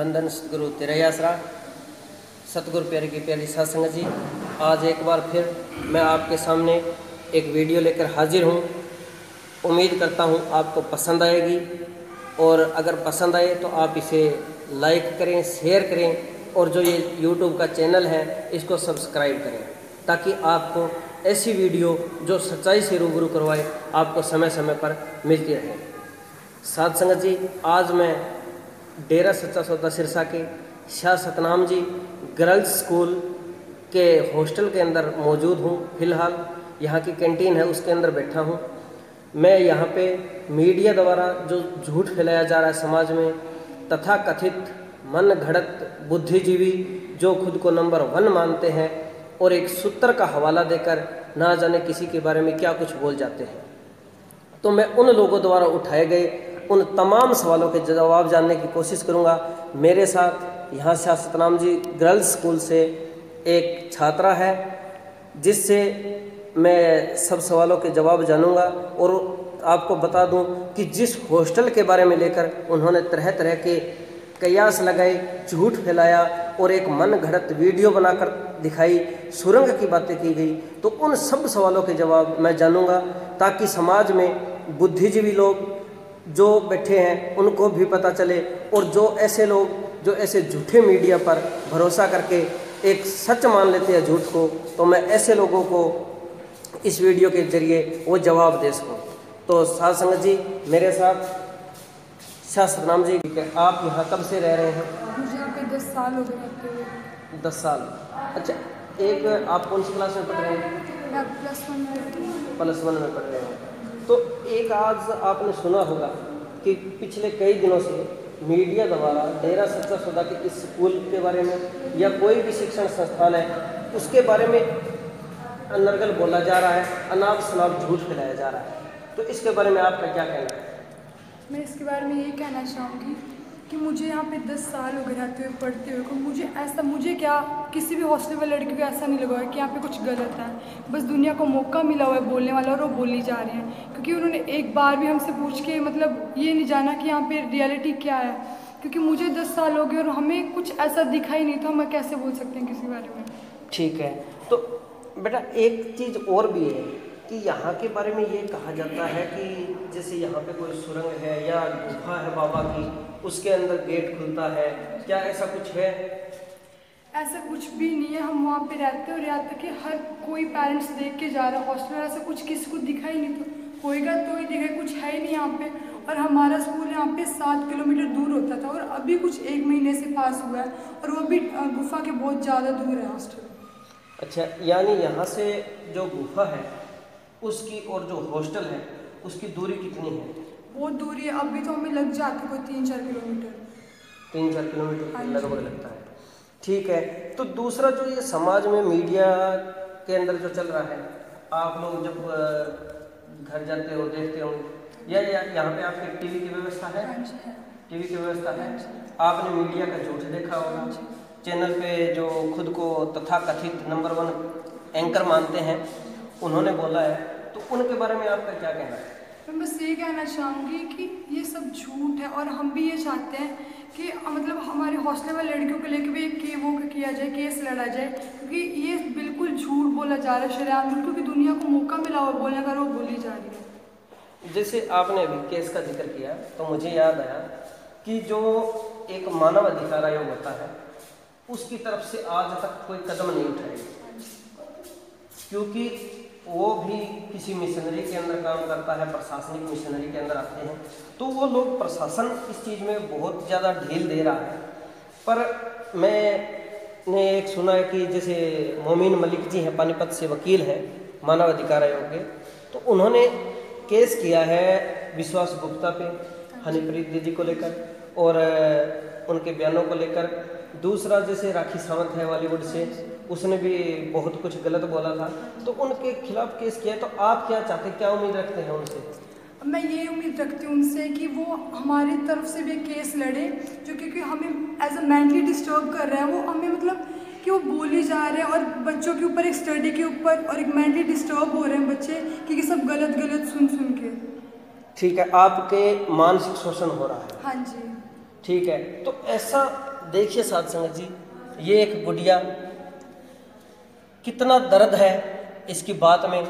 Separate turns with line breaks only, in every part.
धन धन सतगुरु तेरा ही आसरा। सतगुरु प्यारे की प्यारी साध संगत जी, आज एक बार फिर मैं आपके सामने एक वीडियो लेकर हाजिर हूँ। उम्मीद करता हूँ आपको पसंद आएगी, और अगर पसंद आए तो आप इसे लाइक करें, शेयर करें, और जो ये YouTube का चैनल है इसको सब्सक्राइब करें, ताकि आपको ऐसी वीडियो जो सच्चाई से रूबरू करवाए आपको समय समय पर मिलती रहे। साध संगत जी, आज मैं डेरा सच्चा सौदा सिरसा के शाह सतनाम जी गर्ल्स स्कूल के हॉस्टल के अंदर मौजूद हूँ। फिलहाल यहाँ की कैंटीन है उसके अंदर बैठा हूँ। मैं यहाँ पे मीडिया द्वारा जो झूठ फैलाया जा रहा है समाज में, तथा कथित मन घड़त बुद्धिजीवी जो खुद को नंबर 1 मानते हैं और एक सूत्र का हवाला देकर ना जाने किसी के बारे में क्या कुछ बोल जाते हैं, तो मैं उन लोगों द्वारा उठाए गए उन तमाम सवालों के जवाब जानने की कोशिश करूंगा। मेरे साथ यहाँ शाह सतनाम जी गर्ल्स स्कूल से एक छात्रा है, जिससे मैं सब सवालों के जवाब जानूंगा। और आपको बता दूं कि जिस हॉस्टल के बारे में लेकर उन्होंने तरह तरह के कयास लगाए, झूठ फैलाया और एक मन घड़त वीडियो बनाकर दिखाई, सुरंग की बातें की गई, तो उन सब सवालों के जवाब मैं जानूंगा, ताकि समाज में बुद्धिजीवी लोग जो बैठे हैं उनको भी पता चले, और जो ऐसे लोग जो ऐसे झूठे मीडिया पर भरोसा करके एक सच मान लेते हैं झूठ को, तो मैं ऐसे लोगों को इस वीडियो के जरिए वो जवाब दे सकूँ। तो साध संगत जी, मेरे साथ शाह सतनाम जी, आप यहाँ कब से रह रहे हैं?
मुझे यहाँ पे 10 साल हो गए रहते हुए।
10 साल। अच्छा, एक आप कौन सी क्लास में पढ़ रहे हैं?
मैं +1 में।
+1 में पढ़ रहे हैं। तो एक आज आपने सुना होगा कि पिछले कई दिनों से मीडिया द्वारा डेरा सच्चा सौदा के इस स्कूल के बारे में या कोई भी शिक्षण संस्थान है उसके बारे में अनर्गल बोला जा रहा है, अनाप शनाप झूठ फैलाया जा रहा है। तो इसके बारे में आपका क्या कहना है?
मैं इसके बारे में ये कहना चाहूँगी कि मुझे यहाँ पे 10 साल हो गए रहते हुए, पढ़ते हुए को मुझे क्या किसी भी हॉस्टल वाले लड़की को ऐसा नहीं लगा है कि यहाँ पे कुछ गलत है। बस दुनिया को मौका मिला हुआ है बोलने वाला, और वो बोली जा रही हैं, क्योंकि उन्होंने एक बार भी हमसे पूछ के मतलब ये नहीं जाना कि यहाँ पे रियलिटी क्या है। क्योंकि मुझे 10 साल हो गए और हमें कुछ ऐसा दिखा ही नहीं, तो हम कैसे बोल सकते हैं किसी बारे में। ठीक है,
तो बेटा एक चीज़ और भी है कि यहाँ के बारे में ये कहा जाता है कि जैसे यहाँ पे कोई सुरंग है या गुफा है बाबा की, उसके अंदर गेट खुलता है, क्या ऐसा कुछ है?
ऐसा कुछ भी नहीं है। हम वहाँ पे रहते हैं और यहाँ तक कि हर कोई पेरेंट्स देख के जा रहा है हॉस्टल में, ऐसा कुछ किसी को दिखा ही नहीं। तो होएगा तो ही दिखे, कुछ है ही नहीं यहाँ पे। और हमारा स्कूल यहाँ पे 7 किलोमीटर दूर होता था, और अभी कुछ 1 महीने से पास हुआ है, और वो भी गुफा के बहुत ज़्यादा दूर है हॉस्टल।
अच्छा, यानी यहाँ से जो गुफा है उसकी और जो हॉस्टल है उसकी दूरी कितनी है?
बहुत दूरी है, अभी तो हमें लग जाती कोई 3-4 किलोमीटर।
3-4 किलोमीटर लगभग लगता है। ठीक है, तो दूसरा जो ये समाज में मीडिया के अंदर जो चल रहा है, आप लोग जब घर जाते हो देखते हो, या यहाँ पे आपके टीवी की व्यवस्था है? टीवी की व्यवस्था है। आपने मीडिया का झूठ देखा होगा, चैनल पे जो खुद को तथाकथित नंबर 1 एंकर मानते हैं उन्होंने बोला है, तो उनके बारे में आपका क्या कहना है?
मैं बस ये कहना चाहूँगी कि ये सब झूठ है, और हम भी ये चाहते हैं कि मतलब हमारे हॉस्टल वाले लड़कियों को लेकर भी किया जाए, केस लड़ा जाए, क्योंकि ये बिल्कुल झूठ बोला जा रहा है शरेआम, क्योंकि दुनिया को मौका मिला हुआ बोलने का, वो बोली जा रही है।
जैसे आपने अभी केस का जिक्र किया तो मुझे याद आया कि जो एक मानव अधिकार आयोग होता है उसकी तरफ से आज तक कोई कदम नहीं उठाया, क्योंकि वो भी किसी मिशनरी के अंदर काम करता है, प्रशासनिक मिशनरी के अंदर आते हैं, तो वो लोग प्रशासन इस चीज़ में बहुत ज़्यादा ढील दे रहा है। पर मैंने एक सुना है कि जैसे मोमिन मलिक जी हैं, पानीपत से वकील हैं मानव अधिकार आयोग के, तो उन्होंने केस किया है विश्वास गुप्ता पे, हनीप्रीत दीदी को लेकर और उनके बयानों को लेकर। दूसरा जैसे राखी सावंत है बॉलीवुड से, उसने भी बहुत कुछ गलत बोला था, तो उनके खिलाफ केस किया। तो आप क्या चाहते, क्या उम्मीद रखते हैं उनसे?
मैं ये उम्मीद रखती हूँ उनसे कि वो हमारी तरफ से भी केस लड़े, जो क्योंकि हमें एज अ मेंटली डिस्टर्ब कर रहे हैं। वो हमें मतलब कि वो बोली जा रहे हैं, और बच्चों के ऊपर, एक स्टडी के ऊपर, और एक मेंटली डिस्टर्ब हो रहे हैं बच्चे, क्योंकि सब गलत गलत सुन के।
ठीक है, आपके मानसिक शोषण हो रहा है।
हाँ जी।
ठीक है, तो ऐसा देखिए साध संगत जी, ये एक गुड़िया, कितना दर्द है इसकी बात में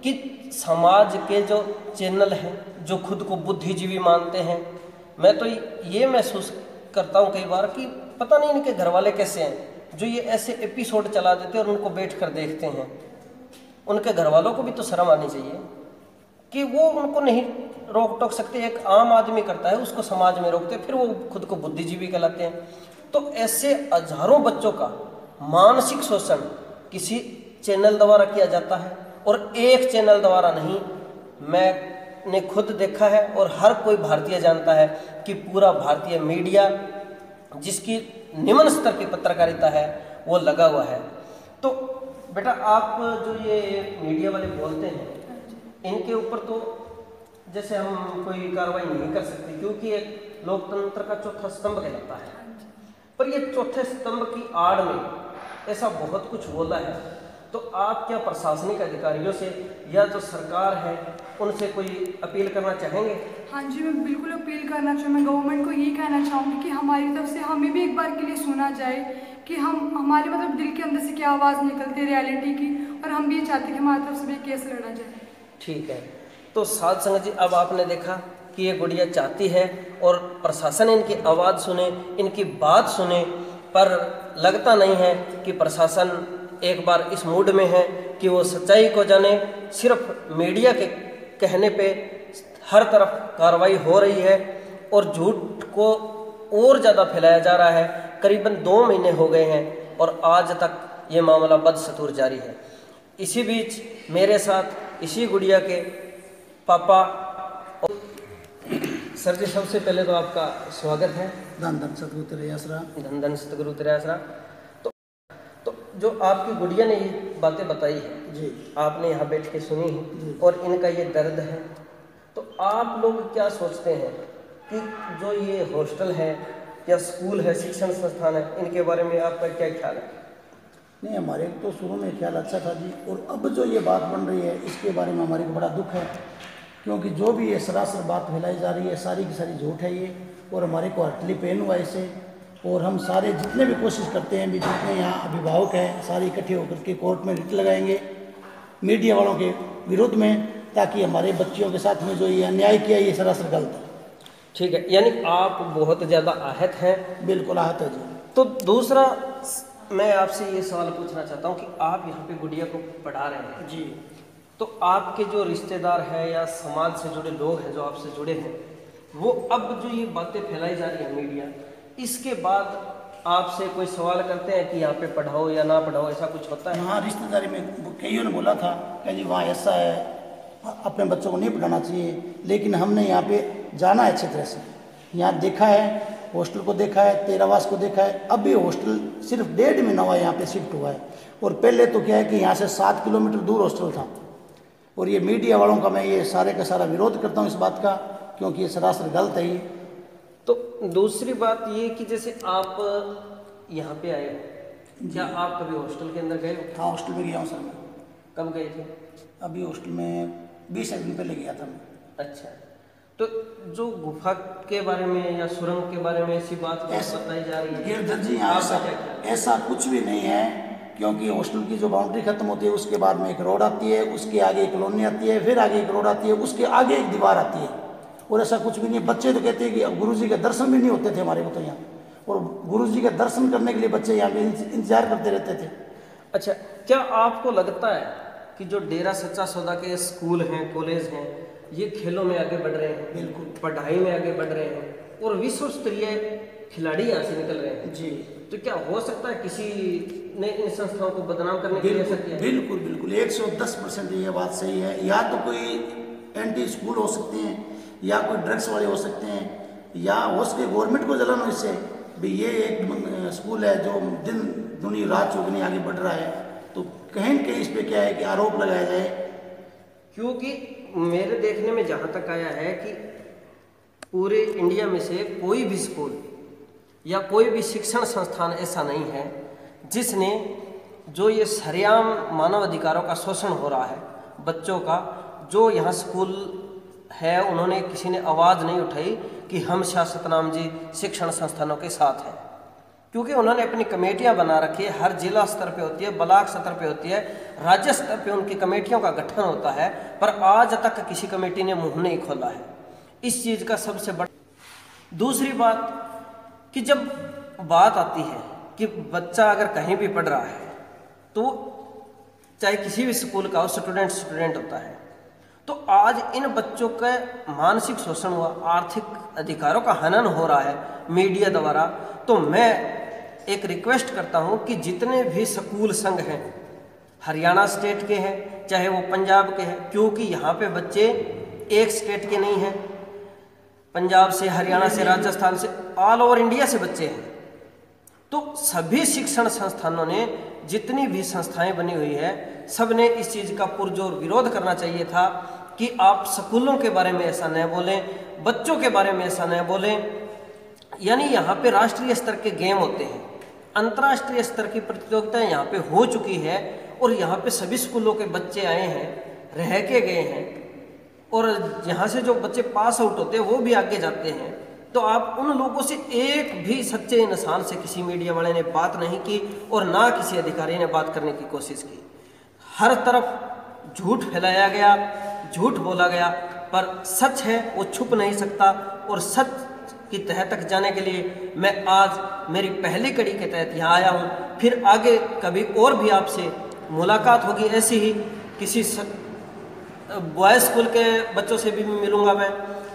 कि समाज के जो चैनल हैं जो खुद को बुद्धिजीवी मानते हैं, मैं तो ये महसूस करता हूँ कई बार कि पता नहीं इनके घर वाले कैसे हैं जो ये ऐसे एपिसोड चला देते हैं और उनको बैठ कर देखते हैं। उनके घर वालों को भी तो शर्म आनी चाहिए कि वो उनको नहीं रोक टोक सकते। एक आम आदमी करता है उसको समाज में रोकते, फिर वो खुद को बुद्धिजीवी कहलाते हैं। तो ऐसे हजारों बच्चों का मानसिक शोषण किसी चैनल द्वारा किया जाता है, और एक चैनल द्वारा नहीं, मैंने खुद देखा है और हर कोई भारतीय जानता है कि पूरा भारतीय मीडिया जिसकी निम्न स्तर की पत्रकारिता है वो लगा हुआ है। तो बेटा, आप जो ये मीडिया वाले बोलते हैं इनके ऊपर तो जैसे हम कोई कार्रवाई नहीं कर सकते क्योंकि एक लोकतंत्र का चौथा स्तंभ कहलाता है, पर ये चौथे स्तंभ की आड़ में ऐसा बहुत कुछ बोला है। तो आप क्या प्रशासनिक अधिकारियों से या जो सरकार है उनसे कोई अपील करना चाहेंगे?
हाँ जी, मैं बिल्कुल अपील करना चाहूँ। मैं गवर्नमेंट को यही कहना चाहूँगी कि हमारी तरफ से हमें भी एक बार के लिए सुना जाए कि हम हमारे मतलब दिल के अंदर से क्या आवाज़ निकलती है रियलिटी की, और हम भी ये चाहते हैं कि हमारी तरफ से भी केस लड़ा जाए।
ठीक है, तो साध संगत जी, अब आपने देखा कि ये गुड़िया चाहती है और प्रशासन इनकी आवाज़ सुने, इनकी बात सुने, पर लगता नहीं है कि प्रशासन एक बार इस मूड में है कि वो सच्चाई को जाने। सिर्फ मीडिया के कहने पे हर तरफ कार्रवाई हो रही है और झूठ को और ज़्यादा फैलाया जा रहा है। करीबन 2 महीने हो गए हैं और आज तक ये मामला बदस्तूर जारी है। इसी बीच मेरे साथ इसी गुड़िया के पापा। सर जी, सबसे पहले तो आपका स्वागत है।
धन धन सतगुरु तेरे आसरा।
धन धन सतगुरु तेरे आसरा। तो जो आपकी गुड़िया ने ये बातें बताई है
जी,
आपने यहाँ बैठ के सुनी है और इनका ये दर्द है, तो आप लोग क्या सोचते हैं कि जो ये हॉस्टल है या स्कूल है, शिक्षण संस्थान है, इनके बारे में आपका क्या ख्याल है?
नहीं, हमारे तो शुरू में ख्याल अच्छा था जी, और अब जो ये बात बन रही है इसके बारे में हमारे को बड़ा दुख है, क्योंकि जो भी ये सरासर बात फैलाई जा रही है सारी की सारी झूठ है ये, और हमारे को हर्टली पेन हुआ इससे। और हम सारे जितने भी कोशिश करते हैं भी, जितने यहाँ अभिभावक हैं सारे इकट्ठे होकर के कोर्ट में रिट लगाएंगे मीडिया वालों के विरोध में, ताकि हमारे बच्चियों के साथ में जो ये अन्याय किया ये सरासर गलत है।
ठीक है, यानी आप बहुत ज़्यादा आहत हैं?
बिल्कुल आहत है जी।
तो दूसरा मैं आपसे ये सवाल पूछना चाहता हूँ कि आप यहाँ पे गुड़िया को पढ़ा रहे हैं
जी,
तो आपके जो रिश्तेदार हैं या समाज से जुड़े लोग हैं जो आपसे जुड़े हैं, वो अब जो ये बातें फैलाई जा रही है मीडिया, इसके बाद आपसे कोई सवाल करते हैं कि यहाँ पे पढ़ाओ या ना पढ़ाओ, ऐसा कुछ होता है?
हाँ, रिश्तेदारी में कईयों ने बोला था कि जी वहाँ ऐसा है, अपने बच्चों को नहीं पढ़ाना चाहिए, लेकिन हमने यहाँ पे जाना है अच्छी तरह से, यहाँ देखा है, हॉस्टल को देखा है, तेरावास को देखा है। अब भी हॉस्टल सिर्फ 1.5 महीना हुआ यहाँ पे शिफ्ट हुआ है, और पहले तो क्या है कि यहाँ से 7 किलोमीटर दूर हॉस्टल था। और ये मीडिया वालों का मैं ये सारे का सारा विरोध करता हूँ इस बात का, क्योंकि ये सरासर गलत है ये।
तो दूसरी बात ये कि जैसे आप यहाँ पे आए हो, क्या आप कभी हॉस्टल के अंदर गए हो?
हाँ, हॉस्टल में गया हूँ सर मैं।
कब गए थे?
अभी हॉस्टल में 20 दिन पहले गया था मैं।
अच्छा, तो जो गुफा के बारे में या सुरंग के बारे में ऐसी बात बताई जा रही है,
गिरधर जी यहाँ ऐसा कुछ भी नहीं है, क्योंकि हॉस्टल की जो बाउंड्री खत्म होती है उसके बाद में एक रोड आती है, उसके आगे एक कॉलोनी आती है, फिर आगे एक रोड आती है, उसके आगे एक दीवार आती है, और ऐसा कुछ भी नहीं। बच्चे तो कहते हैं कि गुरुजी के दर्शन भी नहीं होते थे हमारे को तो यहाँ, और गुरुजी के दर्शन करने के लिए बच्चे यहाँ पे इंतजार करते रहते थे।
अच्छा, क्या आपको लगता है कि जो डेरा सच्चा सौदा के स्कूल हैं, कॉलेज हैं, ये खेलों में आगे बढ़ रहे हैं,
बिल्कुल
पढ़ाई में आगे बढ़ रहे हैं और विश्व स्तरीय खिलाड़ी यहाँ से निकल रहे हैं
जी,
तो क्या हो सकता है किसी ने इन संस्थाओं को बदनाम करने के लिए ऐसा किया?
बिल्कुल बिल्कुल 110% ये बात सही है। या तो कोई एंटी स्कूल हो सकते हैं, या कोई ड्रग्स वाले हो सकते हैं, या हो सके गवर्नमेंट को जलन हो इससे भी ये एक स्कूल है जो दिन दुनी रात चौगनी आगे बढ़ रहा है, तो कहीं न कहीं इस पर क्या है कि आरोप लगाया जाए।
क्योंकि मेरे देखने में जहाँ तक आया है कि पूरे इंडिया में से कोई भी स्कूल या कोई भी शिक्षण संस्थान ऐसा नहीं है जिसने जो ये सरेआम मानव अधिकारों का शोषण हो रहा है बच्चों का, जो यहाँ स्कूल है उन्होंने किसी ने आवाज़ नहीं उठाई कि हम शाश्वत नाम जी शिक्षण संस्थानों के साथ हैं। क्योंकि उन्होंने अपनी कमेटियां बना रखी है, हर जिला स्तर पे होती है, ब्लॉक स्तर पे होती है, राज्य स्तर पे उनकी कमेटियों का गठन होता है, पर आज तक किसी कमेटी ने मुंह नहीं खोला है इस चीज़ का। सबसे बड़ा दूसरी बात कि जब बात आती है कि बच्चा अगर कहीं भी पढ़ रहा है तो चाहे किसी भी स्कूल का हो, स्टूडेंट होता है, तो आज इन बच्चों का मानसिक शोषण हुआ, आर्थिक अधिकारों का हनन हो रहा है मीडिया द्वारा। तो मैं एक रिक्वेस्ट करता हूं कि जितने भी स्कूल संघ हैं, हरियाणा स्टेट के हैं चाहे वो पंजाब के हैं, क्योंकि यहाँ पे बच्चे एक स्टेट के नहीं हैं, पंजाब से, हरियाणा से, राजस्थान से, ऑल ओवर इंडिया से बच्चे हैं। तो सभी शिक्षण संस्थानों ने, जितनी भी संस्थाएं बनी हुई है, सब ने इस चीज़ का पुरजोर विरोध करना चाहिए था कि आप स्कूलों के बारे में ऐसा न बोलें, बच्चों के बारे में ऐसा न बोलें। यानी यहाँ पे राष्ट्रीय स्तर के गेम होते हैं, अंतर्राष्ट्रीय स्तर की प्रतियोगिताएं यहाँ पे हो चुकी है और यहाँ पे सभी स्कूलों के बच्चे आए हैं, रह के गए हैं, और यहाँ से जो बच्चे पास आउट होते हैं वो भी आगे जाते हैं। तो आप उन लोगों से एक भी सच्चे इंसान से किसी मीडिया वाले ने बात नहीं की और ना किसी अधिकारी ने बात करने की कोशिश की। हर तरफ झूठ फैलाया गया, झूठ बोला गया, पर सच है वो छुप नहीं सकता। और सच की तह तक जाने के लिए मैं आज मेरी पहली कड़ी के तहत यहाँ आया हूँ। फिर आगे कभी और भी आपसे मुलाकात होगी, ऐसी ही किसी बॉयज़ स्कूल के बच्चों से भी मिलूँगा, मैं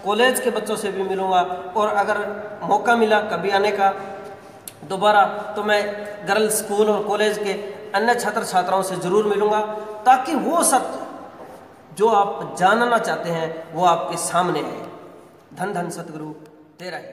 कॉलेज के बच्चों से भी मिलूँगा, और अगर मौका मिला कभी आने का दोबारा तो मैं गर्ल्स स्कूल और कॉलेज के अन्य छात्र छात्राओं से ज़रूर मिलूँगा, ताकि वो सच जो आप जानना चाहते हैं वो आपके सामने है। धन धन सतगुरु तेरा ही।